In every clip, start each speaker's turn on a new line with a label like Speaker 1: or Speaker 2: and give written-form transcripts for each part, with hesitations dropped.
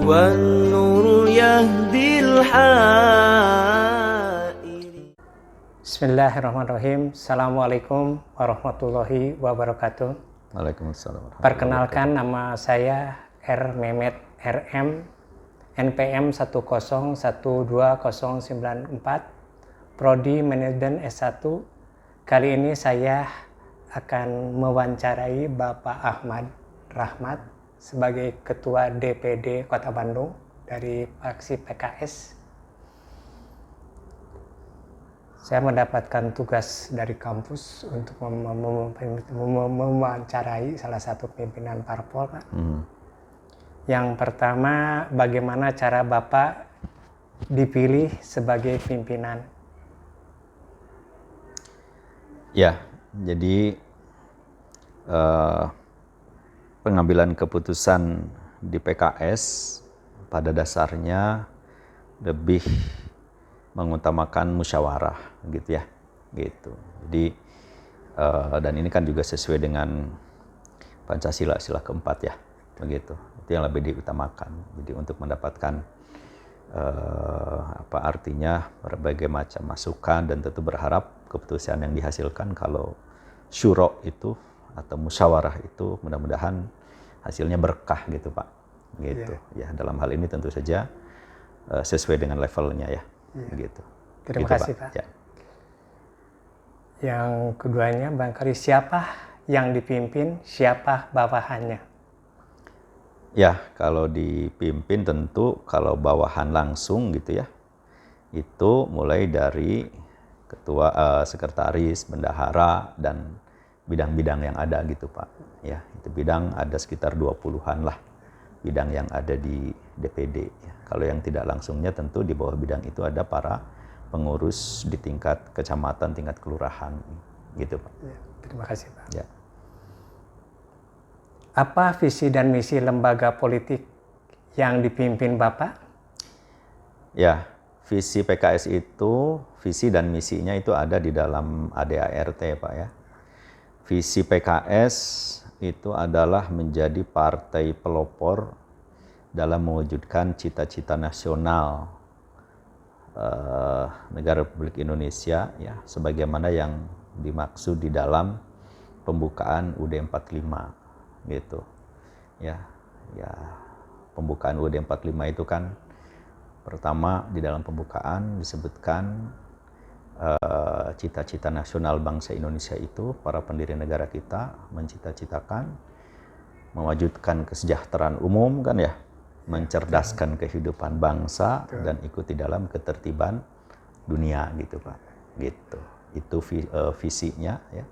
Speaker 1: والنور يهدي الحائرين.
Speaker 2: Bismillahirrahmanirrahim. Assalamualaikum warahmatullahi wabarakatuh.
Speaker 3: Waalaikumsalam.
Speaker 2: Perkenalkan, nama saya R. Mehmet RM, NPM 1012094, Prodi Manajemen S1. Kali ini saya akan mewawancarai Bapak Ahmad Rahmat sebagai Ketua DPD Kota Bandung dari fraksi PKS. Saya mendapatkan tugas dari kampus untuk mewawancarai salah satu pimpinan parpol, Pak. Yang pertama, bagaimana cara Bapak dipilih sebagai pimpinan?
Speaker 3: Ya, jadi pengambilan keputusan di PKS pada dasarnya lebih mengutamakan musyawarah, gitu ya, gitu. Jadi dan ini kan juga sesuai dengan Pancasila sila keempat ya, begitu. Itu yang lebih diutamakan. Jadi untuk mendapatkan apa artinya berbagai macam masukan, dan tentu berharap keputusan yang dihasilkan kalau syuro itu atau musyawarah itu mudah-mudahan hasilnya berkah gitu, Pak. Gitu. Ya, dalam hal ini tentu saja sesuai dengan levelnya ya. Gitu.
Speaker 2: Terima
Speaker 3: gitu,
Speaker 2: kasih, Pak.
Speaker 3: Ya.
Speaker 2: Yang keduanya, barangkali siapa yang dipimpin, siapa bawahannya?
Speaker 3: Ya, kalau dipimpin tentu kalau bawahan langsung gitu ya, itu mulai dari ketua, sekretaris, bendahara, dan bidang-bidang yang ada gitu, Pak. Ya, itu bidang ada sekitar 20-an lah bidang yang ada di DPD. Ya. Kalau yang tidak langsungnya tentu di bawah bidang itu ada para pengurus di tingkat kecamatan, tingkat kelurahan, gitu, Pak.
Speaker 2: Ya, terima kasih, Pak.
Speaker 3: Ya.
Speaker 2: Apa visi dan misi lembaga politik yang dipimpin Bapak?
Speaker 3: Ya, visi PKS itu, visi dan misinya itu ada di dalam ADART, Pak ya. Visi PKS itu adalah menjadi partai pelopor dalam mewujudkan cita-cita nasional negara Republik Indonesia ya, sebagaimana yang dimaksud di dalam pembukaan UUD 45 gitu. Ya, pembukaan UUD 45 itu kan pertama di dalam pembukaan disebutkan cita-cita nasional bangsa Indonesia itu, para pendiri negara kita mencita-citakan mewujudkan kesejahteraan umum kan ya, mencerdaskan kehidupan bangsa dan ikut di dalam ketertiban dunia gitu, Pak. Gitu. Itu visinya ya.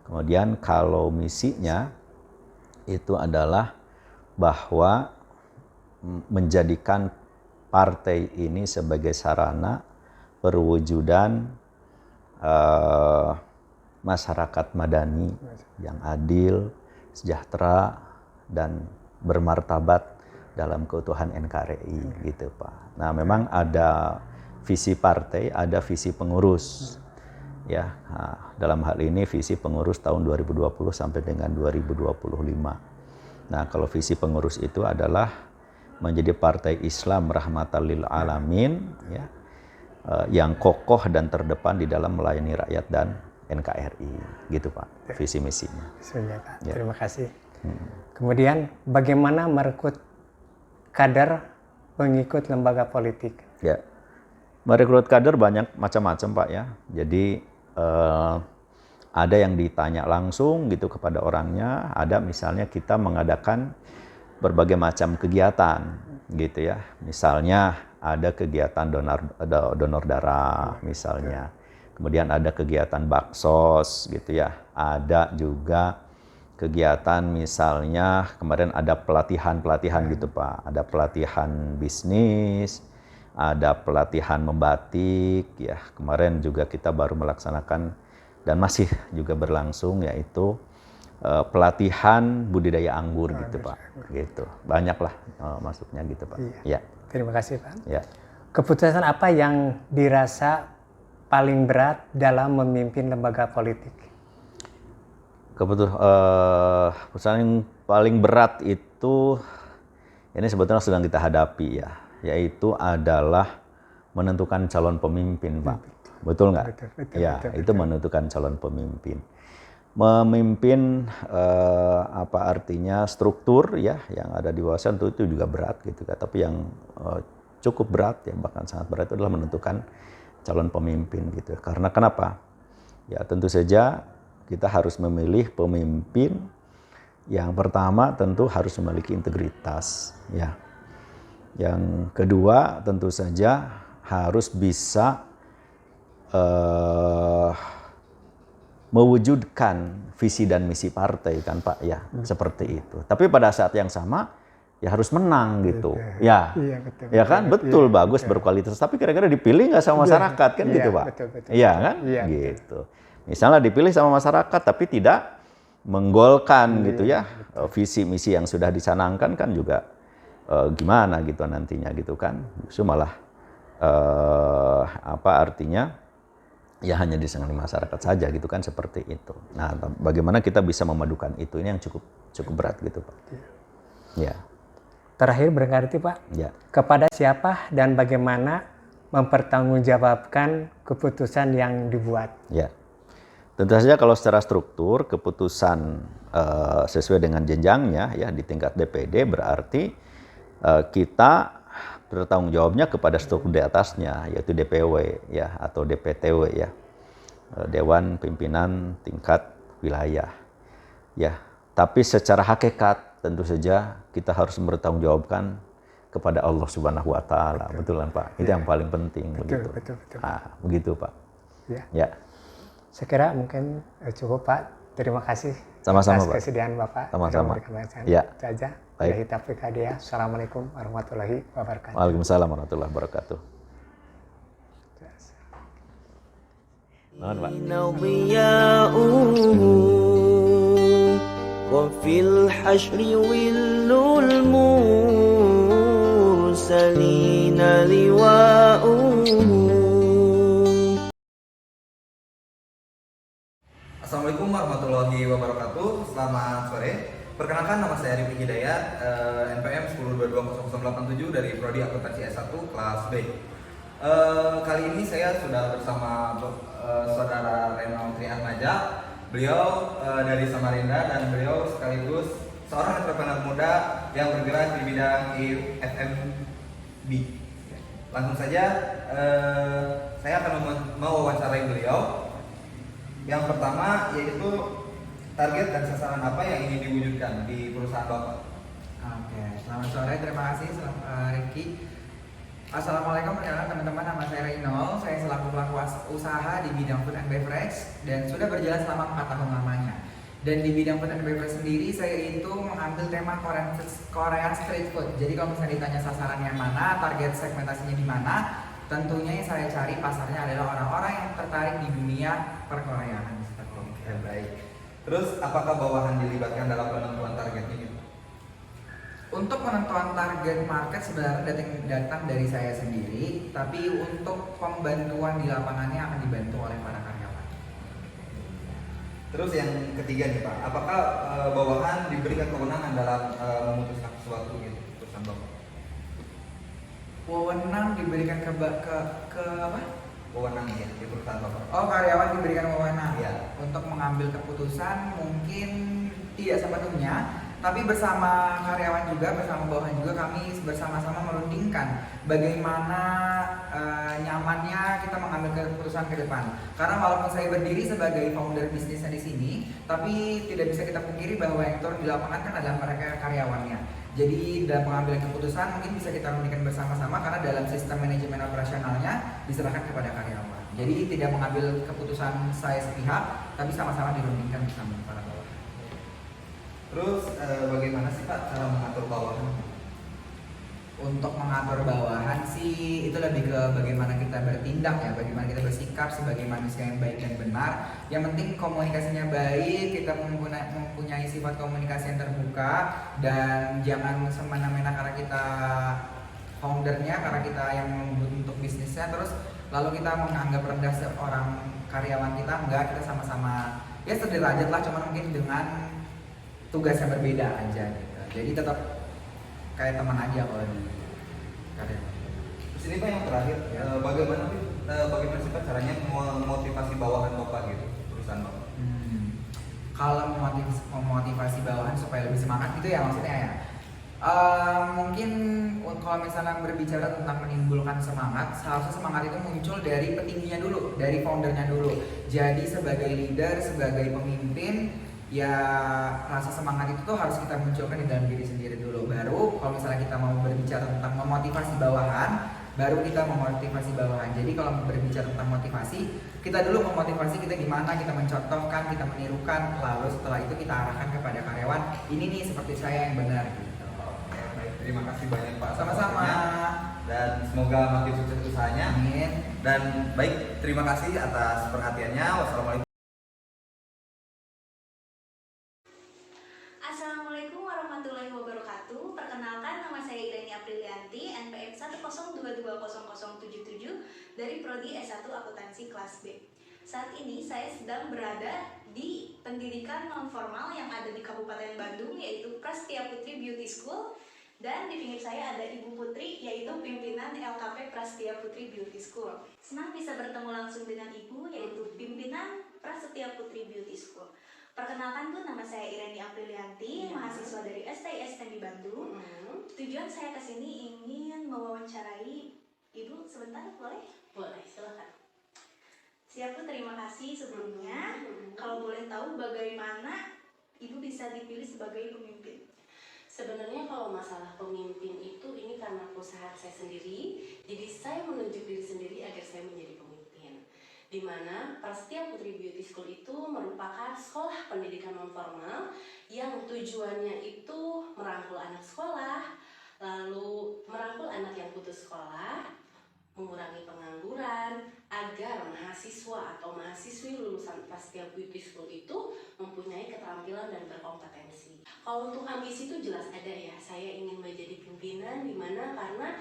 Speaker 3: Kemudian kalau misinya itu adalah bahwa menjadikan partai ini sebagai sarana perwujudan masyarakat madani yang adil, sejahtera, dan bermartabat dalam keutuhan NKRI gitu, Pak. Nah, memang ada visi partai, ada visi pengurus. Ya, nah, dalam hal ini visi pengurus tahun 2020 sampai dengan 2025. Nah, kalau visi pengurus itu adalah menjadi partai Islam rahmatan lil alamin ya, yang kokoh dan terdepan di dalam melayani rakyat dan NKRI, gitu, Pak. Visi misinya.
Speaker 2: Bismillah, Pak.
Speaker 3: Ya.
Speaker 2: Terima kasih. Kemudian bagaimana merekrut kader pengikut lembaga politik?
Speaker 3: Ya, merekrut kader banyak macam-macam, Pak ya. Jadi ada yang ditanya langsung gitu kepada orangnya, ada misalnya kita mengadakan berbagai macam kegiatan gitu ya. Misalnya ada kegiatan donor darah misalnya. Kemudian ada kegiatan baksos gitu ya. Ada juga kegiatan misalnya kemarin ada pelatihan gitu, Pak. Ada pelatihan bisnis, ada pelatihan membatik ya. Kemarin juga kita baru melaksanakan dan masih juga berlangsung yaitu pelatihan budidaya anggur gitu, Pak. Gitu. Banyaklah masuknya gitu, Pak.
Speaker 2: Iya.
Speaker 3: Ya.
Speaker 2: Terima kasih, Pak.
Speaker 3: Ya.
Speaker 2: Keputusan apa yang dirasa paling berat dalam memimpin lembaga politik?
Speaker 3: Keputusan yang paling berat itu ini sebetulnya sedang kita hadapi ya, yaitu adalah menentukan calon pemimpin, Pak. Betul nggak? Ya, itu menentukan calon pemimpin. Memimpin apa artinya struktur ya yang ada di bawah itu juga berat gitu kan. Tapi yang cukup berat ya bahkan sangat berat itu adalah menentukan calon pemimpin gitu. Karena kenapa? Ya tentu saja kita harus memilih pemimpin yang pertama tentu harus memiliki integritas ya. Yang kedua tentu saja harus bisa mewujudkan visi dan misi partai kan Pak ya, seperti itu. Tapi pada saat yang sama ya harus menang gitu. Ya.
Speaker 2: Iya, betul.
Speaker 3: Ya kan betul
Speaker 2: Iya,
Speaker 3: bagus
Speaker 2: betul.
Speaker 3: berkualitas tapi kira-kira dipilih nggak sama masyarakat kan
Speaker 2: Iya,
Speaker 3: gitu Pak.
Speaker 2: betul.
Speaker 3: Iya kan?
Speaker 2: Iya,
Speaker 3: Gitu. Misalnya dipilih sama masyarakat tapi tidak menggolkan gitu ya visi misi yang sudah dicanangkan kan juga gimana gitu nantinya gitu kan. Justru malah apa artinya ya hanya disegani masyarakat saja gitu kan seperti itu. Nah, bagaimana kita bisa memadukan itu ini yang cukup berat gitu Pak. Ya.
Speaker 2: Terakhir berarti Pak,
Speaker 3: Ya.
Speaker 2: kepada siapa dan bagaimana mempertanggungjawabkan keputusan yang dibuat?
Speaker 3: Ya. Tentu saja kalau secara struktur keputusan sesuai dengan jenjangnya ya di tingkat DPD berarti kita bertanggung jawabnya kepada struktur di atasnya yaitu DPW ya atau DPTW ya. Dewan Pimpinan Tingkat Wilayah. Ya, tapi secara hakikat tentu saja kita harus bertanggungjawabkan kepada Allah Subhanahu wa taala. Betul kan Pak? Itu yang paling penting begitu.
Speaker 2: Betul.
Speaker 3: Ah, begitu Pak.
Speaker 2: Ya. Saya kira mungkin cukup Pak. Terima kasih
Speaker 3: Sama-sama,
Speaker 2: atas
Speaker 3: Pak.
Speaker 2: kesediaan Bapak.
Speaker 3: Sama-sama.
Speaker 2: Ya.
Speaker 3: Ya.
Speaker 2: Saja.
Speaker 3: Baik.
Speaker 2: Assalamualaikum warahmatullahi wabarakatuh.
Speaker 3: Waalaikumsalam warahmatullahi wabarakatuh. Mohon Pak.
Speaker 1: ضياؤه وفي الحشر ول المرسلين لواؤه.
Speaker 4: Assalamualaikum warahmatullahi wabarakatuh. Selamat sore. Perkenalkan nama saya Arif Hidayat, NPM 10220087 dari Prodi Akuntansi S1 kelas B. Kali ini saya sudah bersama saudara Reno Triatmaja. Beliau dari Samarinda dan beliau sekaligus seorang entrepreneur muda yang bergerak di bidang F&B. Langsung saja saya akan mewawancarai beliau. Yang pertama yaitu target dan sasaran apa yang ingin diwujudkan di perusahaan Bapak.
Speaker 5: Oke, selamat sore, terima kasih Rifki. Assalamualaikum teman-teman, nama saya Reinol. Saya selaku pelaku usaha di bidang food and beverage dan sudah berjalan selama 4 tahun lamanya. Dan di bidang food and beverage sendiri saya itu mengambil tema Korean street food. Jadi kalau misalnya ditanya sasarannya mana, target segmentasinya di mana, tentunya yang saya cari pasarnya adalah orang-orang yang tertarik di dunia perkoreaan.
Speaker 4: Oke, baik. Terus apakah bawahan dilibatkan dalam penentuan target ini?
Speaker 5: Untuk penentuan target market sebenarnya datang dari saya sendiri, tapi untuk pembantuan di lapangannya akan dibantu oleh para karyawan.
Speaker 4: Terus yang ketiga nih Pak, apakah bawahan diberikan kewenangan dalam memutuskan sesuatu gitu perusahaan Bapak?
Speaker 5: Wewenang diberikan ke apa?
Speaker 4: Wewenang ya di perusahaan Bapak.
Speaker 5: Oh, karyawan diberikan wewenang
Speaker 4: Iya.
Speaker 5: untuk mengambil keputusan mungkin tidak sepenuhnya, tapi bersama karyawan juga, bersama bawahan juga kami bersama-sama merundingkan bagaimana nyamannya kita mengambil keputusan ke depan. Karena walaupun saya berdiri sebagai founder bisnisnya di sini, tapi tidak bisa kita pungkiri bahwa yang turun di lapangan kan adalah mereka karyawannya. Jadi dalam pengambilan keputusan mungkin bisa kita rundingkan bersama-sama karena dalam sistem manajemen operasionalnya diserahkan kepada karyawan. Jadi tidak mengambil keputusan saya sepihak, tapi sama-sama dirundingkan bersama para bawahan.
Speaker 4: Terus bagaimana sih Pak cara mengatur bawahan?
Speaker 5: Untuk mengatur bawahan sih itu lebih ke bagaimana kita bertindak ya, bagaimana kita bersikap sebagai manusia yang baik dan benar. Yang penting komunikasinya baik, kita mempunyai sifat komunikasi yang terbuka dan jangan semena-mena karena kita foundernya, karena kita yang membentuk bisnisnya terus lalu kita menganggap rendah seorang karyawan kita. Enggak, kita sama-sama ya sederajat lah, cuman mungkin dengan tugas yang berbeda aja gitu. Jadi tetap kayak teman aja kalau di karya.
Speaker 4: Terus ini Pak yang terakhir, bagaimana sih Pak caranya memotivasi bawahan Bapak gitu, perusahaan Bapak?
Speaker 5: Kalau memotivasi bawahan supaya lebih semangat gitu ya maksudnya ya. Mungkin kalau misalnya berbicara tentang menimbulkan semangat, seharusnya semangat itu muncul dari petingginya dulu, dari foundernya dulu. Jadi sebagai leader, sebagai pemimpin, ya rasa semangat itu tuh harus kita munculkan di dalam diri sendiri dulu. Baru kalau misalnya kita mau berbicara tentang memotivasi bawahan, baru kita memotivasi bawahan. Jadi kalau berbicara tentang motivasi, kita dulu memotivasi kita gimana, kita mencontohkan, kita menirukan, lalu setelah itu kita arahkan kepada karyawan, ini nih seperti saya yang benar gitu.
Speaker 4: Oke, baik. Terima kasih banyak Pak.
Speaker 5: Sama-sama.
Speaker 4: Dan semoga makin sukses usahanya.
Speaker 5: Amin.
Speaker 4: Dan baik, terima kasih atas perhatiannya. Wassalamualaikum.
Speaker 6: Assalamualaikum warahmatullahi wabarakatuh. Perkenalkan, nama saya Ireni Aprilianti, NPM 102200077 dari Prodi S1 Akuntansi kelas B. Saat ini saya sedang berada di pendidikan non formal yang ada di Kabupaten Bandung, yaitu Prastia Putri Beauty School. Dan di pinggir saya ada Ibu Putri, yaitu pimpinan LKP Prastia Putri Beauty School. Senang bisa bertemu langsung dengan Ibu, yaitu pimpinan Prastia Putri Beauty School. Perkenalkan Bu, nama saya Ireni Aprilianti, mahasiswa dari STI STM di Bandung. Tujuan saya ke sini ingin mewawancarai Ibu sebentar, boleh?
Speaker 7: Boleh, silakan.
Speaker 6: Siap Bu, terima kasih sebelumnya. Kalau boleh tahu bagaimana Ibu bisa dipilih sebagai pemimpin?
Speaker 7: Sebenarnya kalau masalah pemimpin itu ini karena perusahaan saya sendiri, jadi saya menunjuk diri sendiri agar saya menjadi pemimpin. Di mana Prastia Putri Beauty School itu merupakan sekolah pendidikan non formal yang tujuannya itu merangkul anak sekolah, lalu merangkul anak yang putus sekolah, mengurangi pengangguran, agar mahasiswa atau mahasiswi lulusan Prastia Beauty School itu mempunyai keterampilan dan berkompetensi. Kalau untuk ambisi itu jelas ada ya, saya ingin menjadi pimpinan di mana karena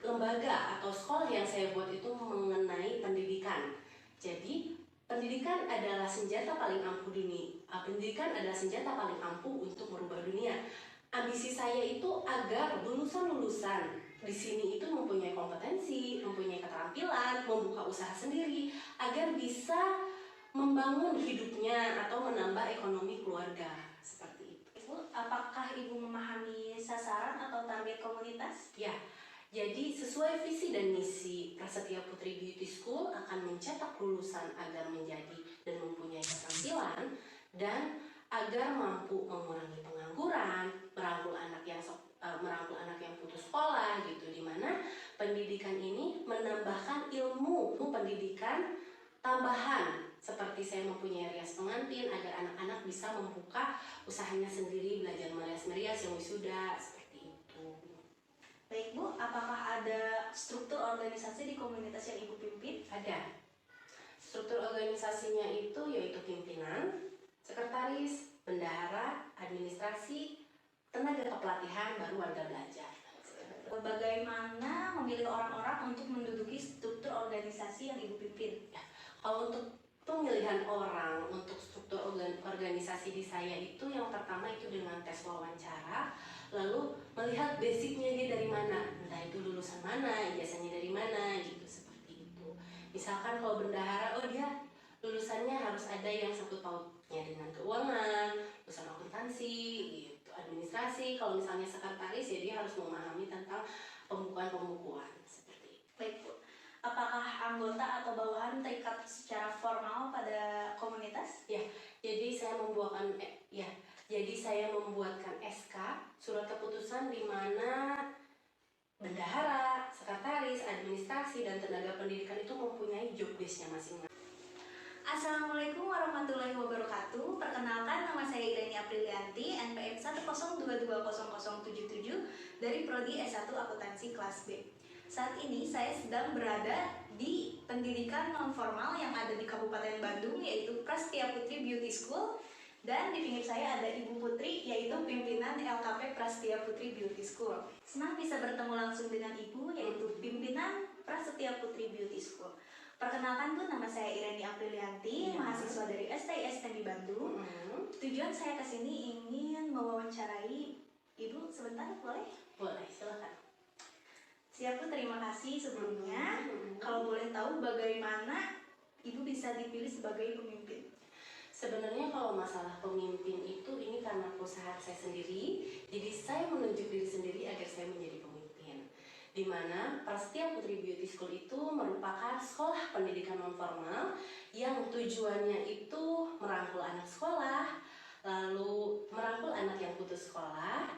Speaker 7: lembaga atau sekolah yang saya buat itu mengenai pendidikan. Jadi pendidikan adalah senjata paling ampuh dunia. Pendidikan adalah senjata paling ampuh untuk merubah dunia. Ambisi saya itu agar lulusan-lulusan di sini itu mempunyai kompetensi, mempunyai keterampilan, membuka usaha sendiri, agar bisa membangun hidupnya atau menambah ekonomi keluarga, seperti itu.
Speaker 6: Ibu, apakah Ibu memahami sasaran atau target komunitas?
Speaker 7: Ya, jadi sesuai visi dan misi Prasetya Putri Beauty School akan mencetak lulusan agar menjadi dan mempunyai keterampilan dan agar mampu mengurangi pengangguran, merangkul anak yang putus sekolah gitu, dimana pendidikan ini menambahkan ilmu pendidikan tambahan seperti saya mempunyai rias pengantin agar anak-anak bisa membuka usahanya sendiri, belajar merias-merias yang wisuda seperti itu.
Speaker 6: Baik Bu, apakah ada struktur organisasi di komunitas yang Ibu pimpin?
Speaker 7: Ada. Struktur organisasinya itu yaitu pimpinan, sekretaris, bendahara, administrasi, tenaga kepelatihan, baru warga belajar.
Speaker 6: Bagaimana memilih orang-orang untuk menduduki struktur organisasi yang Ibu pimpin?
Speaker 7: Ya, kalau untuk pemilihan orang untuk struktur organisasi di saya itu yang pertama itu dengan tes wawancara, lalu melihat basicnya dia dari mana, entah itu lulusan mana, ijazahnya dari mana, gitu seperti itu. Misalkan kalau bendahara, oh dia lulusannya harus ada yang sangkut pautnya dengan keuangan, lulusan akuntansi, gitu, administrasi. Kalau misalnya sekretaris ya dia harus memahami tentang pembukuan seperti itu.
Speaker 6: Baik Bu, apakah anggota atau bawahan terikat secara formal pada komunitas?
Speaker 7: Ya, jadi saya membuatkan SK, surat keputusan di mana bendahara, sekretaris, administrasi, dan tenaga pendidikan itu mempunyai job desk-nya masing-masing.
Speaker 6: Assalamualaikum warahmatullahi wabarakatuh. Perkenalkan, nama saya Ireni Aprilianti, NPM 102200077 dari Prodi S1 Akuntansi kelas B. Saat ini saya sedang berada di pendidikan non formal yang ada di Kabupaten Bandung, yaitu Prastia Putri Beauty School. Dan di pinggir saya ada Ibu Putri, yaitu pimpinan LKP Prastia Putri Beauty School. Senang bisa bertemu langsung dengan Ibu, yaitu pimpinan Prasetya Putri Beauty School. Perkenalkan Bu, nama saya Ireni Aprilianti, mahasiswa dari STI STMI Bandung. Tujuan saya kesini ingin mewawancarai Ibu sebentar, boleh?
Speaker 7: Boleh, silakan.
Speaker 6: Siap Bu, terima kasih sebelumnya. Kalau boleh tahu bagaimana Ibu bisa dipilih sebagai pemimpin?
Speaker 7: Sebenarnya kalau masalah pemimpin itu ini karena perusahaan saya sendiri, jadi saya menunjuk diri sendiri agar saya menjadi pemimpin. Di mana Prasetya Putri Beauty School itu merupakan sekolah pendidikan non formal yang tujuannya itu merangkul anak sekolah, lalu merangkul anak yang putus sekolah,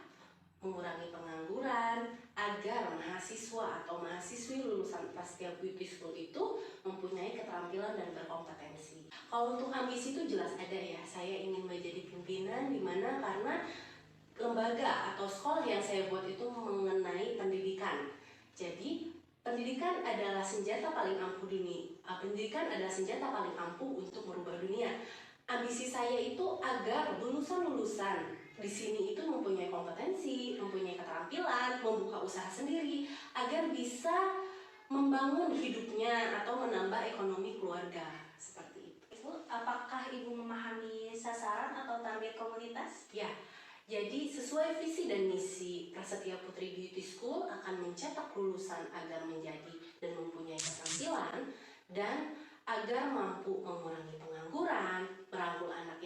Speaker 7: mengurangi pengangguran, agar mahasiswa atau mahasiswi lulusan Prasetya Beauty School itu mempunyai keterampilan dan berkompetensi. Kalau untuk ambisi itu jelas ada ya, saya ingin menjadi pimpinan, di mana karena lembaga atau sekolah yang saya buat itu mengenai pendidikan. Jadi pendidikan adalah senjata paling ampuh pendidikan adalah senjata paling ampuh untuk merubah dunia. Ambisi saya itu agar lulusan-lulusan di sini itu mempunyai kompetensi, mempunyai keterampilan, membuka usaha sendiri agar bisa membangun hidupnya atau menambah ekonomi keluarga seperti itu.
Speaker 6: Ibu, apakah Ibu memahami sasaran atau target komunitas?
Speaker 7: Ya, jadi sesuai visi dan misi Prasetya Putri Beauty School akan mencetak lulusan agar menjadi dan mempunyai keterampilan dan agar mampu mengurangi pengangguran, merangkul anak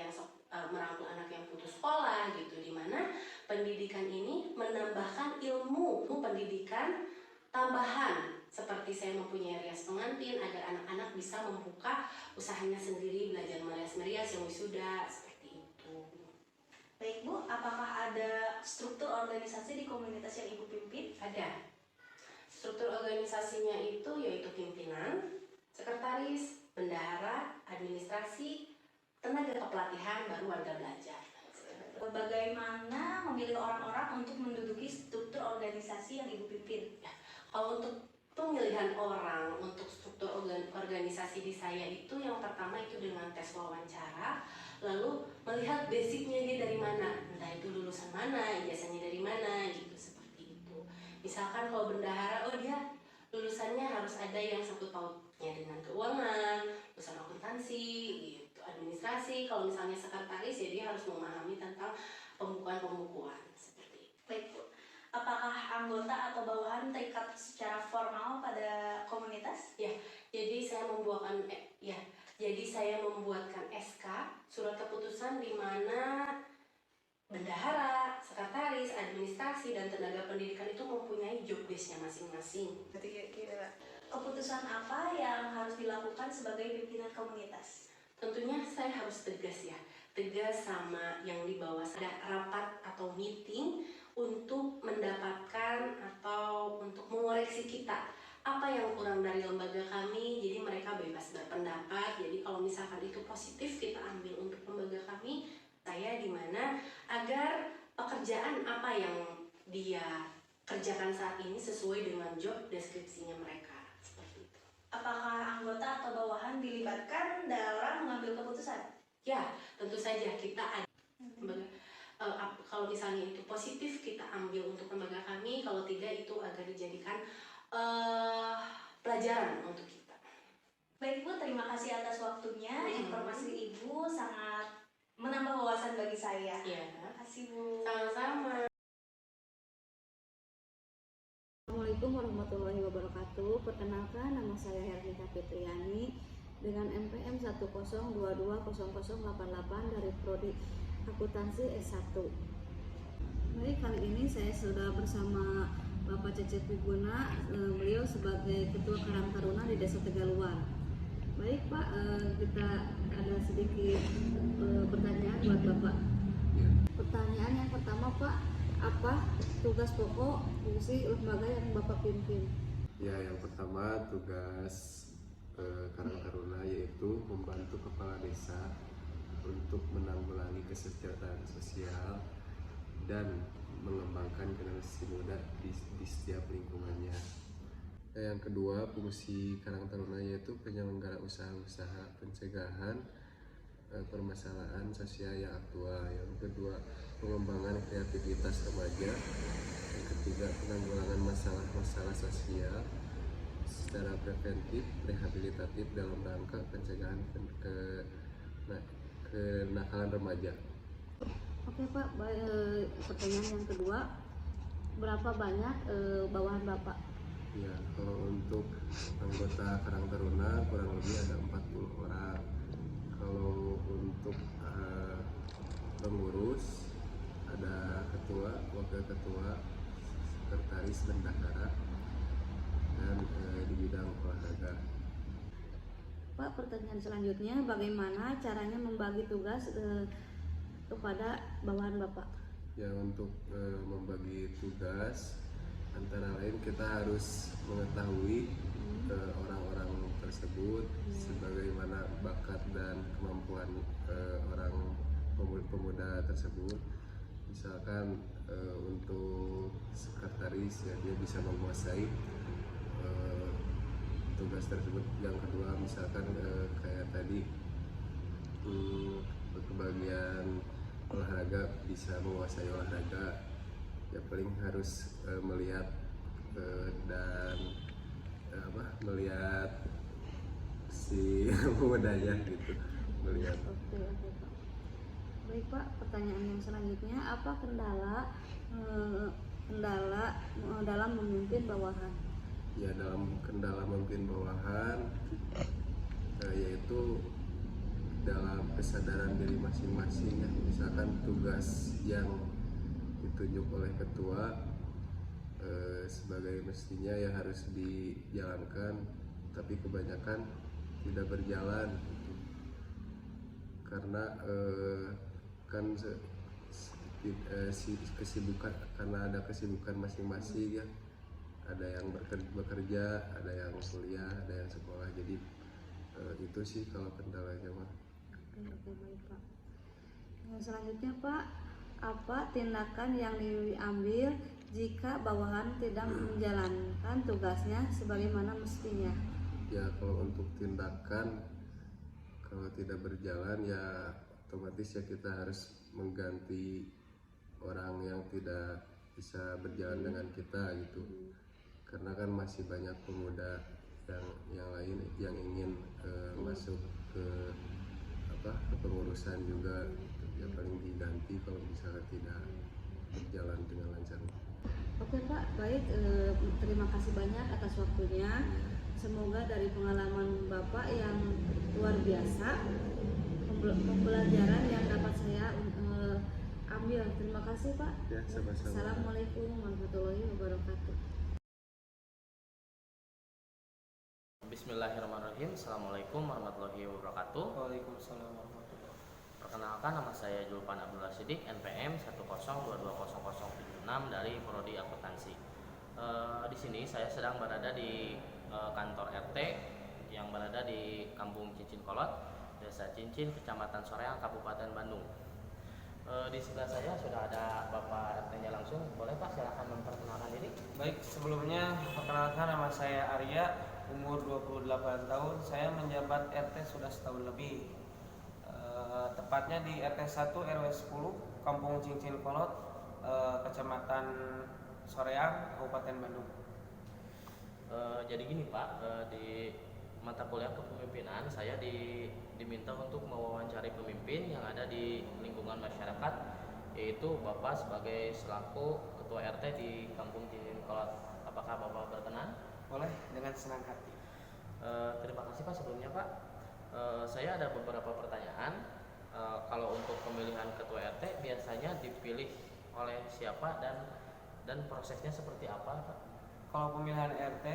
Speaker 7: yang putus sekolah gitu, di mana pendidikan ini menambahkan ilmu pendidikan tambahan seperti saya mempunyai rias pengantin agar anak-anak bisa membuka usahanya sendiri, belajar merias yang wisuda seperti itu.
Speaker 6: Baik Bu, apakah ada struktur organisasi di komunitas yang Ibu pimpin?
Speaker 7: Ada. Struktur organisasinya itu yaitu pimpinan, sekretaris, bendahara, administrasi, tenaga kepelatihan, baru warga belajar.
Speaker 6: Bagaimana memilih orang-orang untuk menduduki struktur organisasi yang Ibu pimpin?
Speaker 7: Ya, kalau untuk pemilihan orang untuk struktur organisasi di saya itu yang pertama itu dengan tes wawancara, lalu melihat basicnya dia dari mana, entah itu lulusan mana, ijazahnya dari mana, gitu seperti itu. Misalkan kalau bendahara, oh dia lulusannya harus ada yang sangkut pautnya dengan keuangan, lulusan akuntansi, gitu, administrasi. Kalau misalnya sekretaris ya dia harus memahami tentang pembukuan seperti itu.
Speaker 6: Baik Bu, apakah anggota atau bawahan terikat secara formal pada komunitas?
Speaker 7: Ya, jadi saya membuatkan SK, surat keputusan di mana bendahara, sekretaris, administrasi, dan tenaga pendidikan itu mempunyai job desk-nya masing-masing.
Speaker 6: Keputusan apa yang harus dilakukan sebagai pimpinan komunitas?
Speaker 7: Tentunya saya harus tegas ya, tegas sama yang di bawah. Ada rapat atau meeting untuk mendapatkan atau untuk mengoreksi kita apa yang kurang dari lembaga kami, jadi mereka bebas berpendapat. Jadi kalau misalkan itu positif kita ambil untuk lembaga kami, saya di mana agar pekerjaan apa yang dia kerjakan saat ini sesuai dengan job deskripsinya mereka seperti itu.
Speaker 6: Apakah anggota atau bawahan dilibatkan dalam mengambil keputusan?
Speaker 7: Ya, tentu saja kita ada kalau misalnya itu positif kita ambil untuk lembaga kami, kalau tidak itu agar dijadikan pelajaran untuk kita.
Speaker 6: Baik Bu, terima kasih atas waktunya. Informasi Ibu sangat menambah wawasan bagi saya.
Speaker 7: Ya.
Speaker 6: Terima kasih Bu.
Speaker 7: Sama-sama.
Speaker 8: Assalamualaikum warahmatullahi wabarakatuh. Perkenalkan, nama saya Hernika Fitriani dengan NPM 102200088 dari Prodi Akuntansi S1. Baik, kali ini saya sudah bersama Bapak Cecep Wiguna, beliau sebagai Ketua Karang Taruna di Desa Tegaluar. Baik Pak, kita ada sedikit pertanyaan buat Bapak. Pertanyaan yang pertama Pak, apa tugas pokok fungsi lembaga yang Bapak pimpin?
Speaker 9: Ya, yang pertama tugas Karang Taruna yaitu membantu kepala desa untuk menanggulangi kesejahteraan sosial dan mengembangkan generasi muda di setiap lingkungannya. Yang kedua, fungsi Karang Taruna yaitu penyelenggara usaha-usaha pencegahan permasalahan sosial yang aktual. Yang kedua, pengembangan kreativitas remaja. Yang ketiga, penanggulangan masalah-masalah sosial. secara preventif, rehabilitatif dalam rangka pencegahan kenakalan remaja.
Speaker 8: Oke Pak, pertanyaan yang kedua, berapa banyak bawahan Bapak?
Speaker 9: Ya, kalau untuk anggota Karang Taruna kurang lebih ada 40 orang. Kalau untuk pengurus ada ketua, wakil ketua, sekretaris, bendahara, dan di bidang olahraga.
Speaker 8: Pak, pertanyaan selanjutnya, bagaimana caranya membagi tugas kepada bawahan Bapak?
Speaker 9: Ya, untuk membagi tugas antara lain kita harus mengetahui orang-orang tersebut sebagaimana bakat dan kemampuan orang pemuda tersebut. Misalkan untuk sekretaris ya dia bisa menguasai tugas tersebut. Yang kedua misalkan kayak tadi kebagian olahraga bisa menguasai olahraga, ya paling harus melihat dan melihat si pemudanya gitu, melihat.
Speaker 8: Oke Pak. Baik Pak, pertanyaan yang selanjutnya, apa kendala dalam memimpin bawahan?
Speaker 9: Ya, dalam kendala memimpin bawahan yaitu dalam kesadaran diri masing-masing ya. Misalkan tugas yang ditunjuk oleh ketua sebagai mestinya ya harus dijalankan, tapi kebanyakan tidak berjalan gitu. Karena kan kesibukan, karena ada kesibukan masing-masing ya, ada yang bekerja, ada yang kuliah, ada yang sekolah, jadi itu sih kalau kendalanya mah.
Speaker 8: Oke baik Pak. Yang selanjutnya Pak, apa tindakan yang diambil jika bawahan tidak menjalankan tugasnya sebagaimana mestinya?
Speaker 9: Ya, kalau untuk tindakan kalau tidak berjalan ya otomatis ya kita harus mengganti orang yang tidak bisa berjalan dengan kita gitu. Karena kan masih banyak pemuda yang lain yang ingin masuk ke kepengurusan juga, ya paling diganti kalau misalnya tidak berjalan dengan lancar.
Speaker 8: Oke Pak, baik, terima kasih banyak atas waktunya. Semoga dari pengalaman Bapak yang luar biasa, pembelajaran yang dapat saya ambil. Terima kasih Pak.
Speaker 9: Ya, sama-sama.
Speaker 8: Assalamualaikum warahmatullahi wabarakatuh.
Speaker 10: Bismillahirrahmanirrahim. Assalamualaikum warahmatullahi wabarakatuh.
Speaker 11: Waalaikumsalam warahmatullahi wabarakatuh.
Speaker 10: Perkenalkan, nama saya Julpan Abdullah Siddiq, NPM 1022006 dari Prodi Akuntansi. Di sini saya sedang berada di kantor RT yang berada di Kampung Cincin Kolot, Desa Cincin, Kecamatan Soreang, Kabupaten Bandung. Di sebelah saya sudah ada Bapak RT-nya langsung. Boleh Pak, silakan memperkenalkan diri.
Speaker 11: Baik, sebelumnya perkenalkan, nama saya Arya, umur 28 tahun. Saya menjabat RT sudah setahun lebih. Tepatnya di RT 1 RW 10 Kampung Cincin Kolot, Kecamatan Soreang, Kabupaten Bandung.
Speaker 10: Jadi gini Pak, di mata kuliah kepemimpinan saya diminta untuk mewawancari pemimpin yang ada di lingkungan masyarakat, yaitu Bapak sebagai selaku Ketua RT di Kampung Cincin Kolot. Apakah Bapak berkenan?
Speaker 11: Boleh, dengan senang hati.
Speaker 10: Terima kasih Pak sebelumnya Pak. Saya ada beberapa pertanyaan. Kalau untuk pemilihan Ketua RT biasanya dipilih oleh siapa dan prosesnya seperti apa Pak?
Speaker 11: Kalau pemilihan RT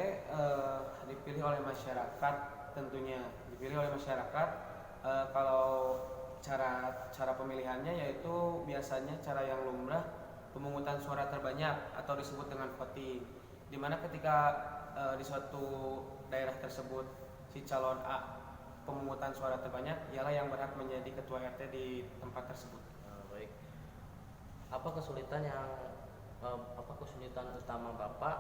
Speaker 11: dipilih oleh masyarakat, tentunya dipilih oleh masyarakat. Kalau cara pemilihannya yaitu biasanya cara yang lumrah, pemungutan suara terbanyak atau disebut dengan voting, dimana ketika di suatu daerah tersebut si calon A pemungutan suara terbanyak, ialah yang berhak menjadi ketua RT di tempat tersebut.
Speaker 10: Baik. Apa kesulitan utama Bapak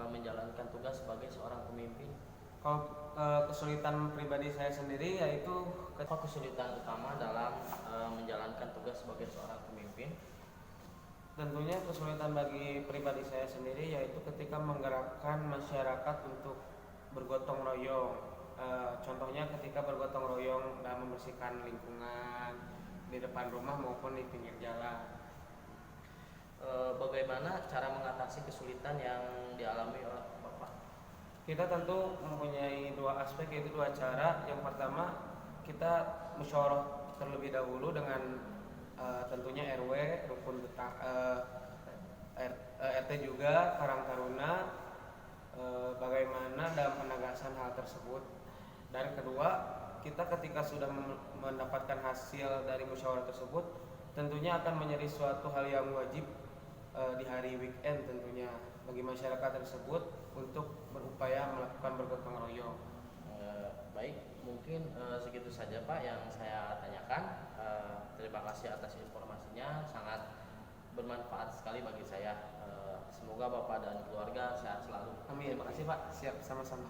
Speaker 10: menjalankan tugas sebagai seorang pemimpin?
Speaker 11: Kalau kesulitan pribadi saya sendiri yaitu
Speaker 10: apa kesulitan utama dalam menjalankan tugas sebagai seorang pemimpin?
Speaker 11: Tentunya kesulitan bagi pribadi saya sendiri yaitu ketika menggerakkan masyarakat untuk bergotong royong. Contohnya ketika bergotong royong dalam membersihkan lingkungan di depan rumah maupun di pinggir jalan.
Speaker 10: Bagaimana cara mengatasi kesulitan yang dialami oleh Bapak?
Speaker 11: Kita tentu mempunyai dua aspek, yaitu dua cara. Yang pertama, kita musyawarah terlebih dahulu dengan tentunya RW, rukun RT juga, Karang Taruna, bagaimana dalam penegasan hal tersebut. Dan kedua, kita ketika sudah mendapatkan hasil dari musyawarah tersebut, tentunya akan menjadi suatu hal yang wajib di hari weekend tentunya bagi masyarakat tersebut untuk berupaya melakukan bergotong royong.
Speaker 10: Baik, mungkin segitu saja Pak yang saya tanyakan. Terima kasih atas informasinya, sangat bermanfaat sekali bagi saya. Semoga Bapak dan keluarga sehat selalu.
Speaker 11: Amin.
Speaker 10: Terima kasih Pak.
Speaker 11: Siap, sama-sama.